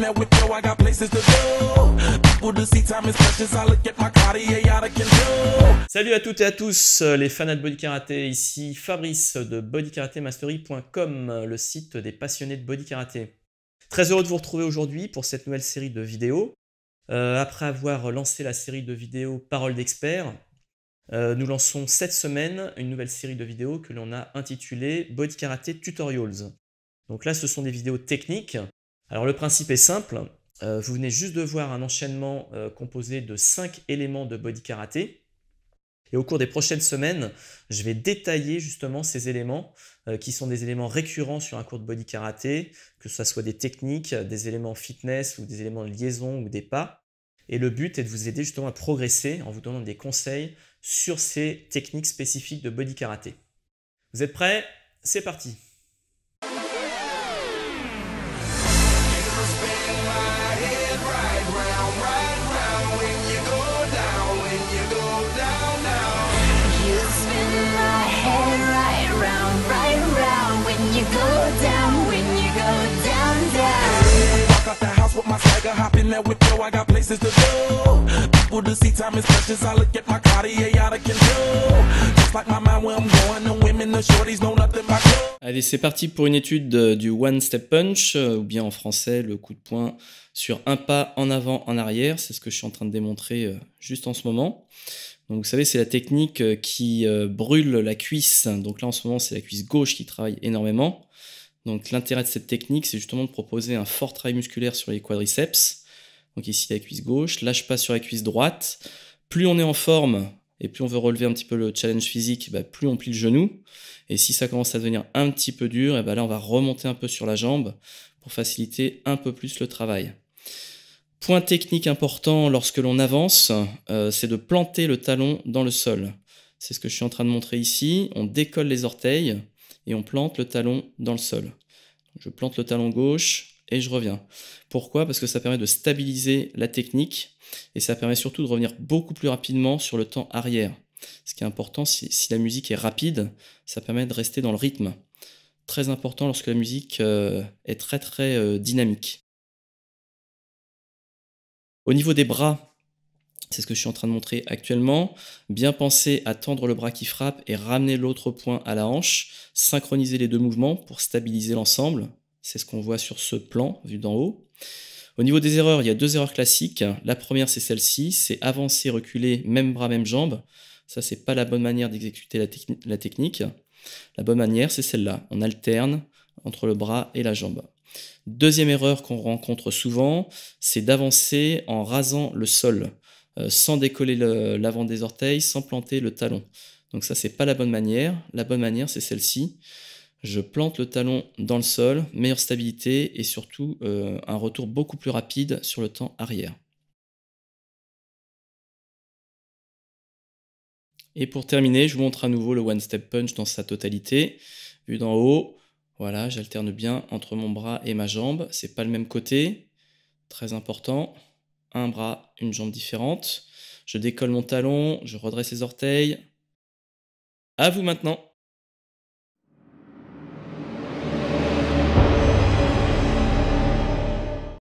that whip, yo, I got places to go. People to see, time is precious, I look at my Cartier out of control. Salut à toutes et à tous les fans de Body Karaté, ici Fabrice de bodykaratémastery.com, le site des passionnés de Body Karaté. Très heureux de vous retrouver aujourd'hui pour cette nouvelle série de vidéos. Après avoir lancé la série de vidéos Paroles d'experts, nous lançons cette semaine une nouvelle série de vidéos que l'on a intitulée Body Karaté Tutorials. Donc là, ce sont des vidéos techniques. Alors le principe est simple, vous venez juste de voir un enchaînement composé de 5 éléments de Body Karaté. Et au cours des prochaines semaines, je vais détailler justement ces éléments qui sont des éléments récurrents sur un cours de Body Karaté, que ce soit des techniques, des éléments fitness ou des éléments de liaison ou des pas. Et le but est de vous aider justement à progresser en vous donnant des conseils sur ces techniques spécifiques de Body Karaté. Vous êtes prêts? C'est parti! Allez, c'est parti pour une étude du One Step Punch, ou bien en français, le coup de poing sur un pas en avant, en arrière. C'est ce que je suis en train de démontrer juste en ce moment. Donc vous savez, c'est la technique qui brûle la cuisse. Donc là, en ce moment, c'est la cuisse gauche qui travaille énormément. Donc l'intérêt de cette technique, c'est justement de proposer un fort travail musculaire sur les quadriceps. Donc ici, la cuisse gauche, lâche pas sur la cuisse droite. Plus on est en forme et plus on veut relever un petit peu le challenge physique, plus on plie le genou. Et si ça commence à devenir un petit peu dur, là, on va remonter un peu sur la jambe pour faciliter un peu plus le travail. Point technique important lorsque l'on avance, c'est de planter le talon dans le sol. C'est ce que je suis en train de montrer ici. On décolle les orteils et on plante le talon dans le sol. Je plante le talon gauche et je reviens. Pourquoi? Parce que ça permet de stabiliser la technique et ça permet surtout de revenir beaucoup plus rapidement sur le temps arrière. Ce qui est important, si la musique est rapide, ça permet de rester dans le rythme. Très important lorsque la musique est très dynamique. Au niveau des bras, c'est ce que je suis en train de montrer actuellement. Bien penser à tendre le bras qui frappe et ramener l'autre poing à la hanche. Synchroniser les deux mouvements pour stabiliser l'ensemble. C'est ce qu'on voit sur ce plan vu d'en haut. Au niveau des erreurs, il y a deux erreurs classiques. La première, c'est celle-ci, c'est avancer, reculer, même bras, même jambe. Ça, c'est pas la bonne manière d'exécuter la technique. La bonne manière, c'est celle-là. On alterne entre le bras et la jambe. Deuxième erreur qu'on rencontre souvent, c'est d'avancer en rasant le sol, sans décoller l'avant des orteils, sans planter le talon. Donc ça, c'est pas la bonne manière. La bonne manière, c'est celle-ci. Je plante le talon dans le sol, meilleure stabilité et surtout un retour beaucoup plus rapide sur le temps arrière. Et pour terminer, je vous montre à nouveau le One Step Punch dans sa totalité. Vu d'en haut, voilà, j'alterne bien entre mon bras et ma jambe. C'est pas le même côté, très important. Un bras, une jambe différente. Je décolle mon talon, je redresse les orteils. À vous maintenant!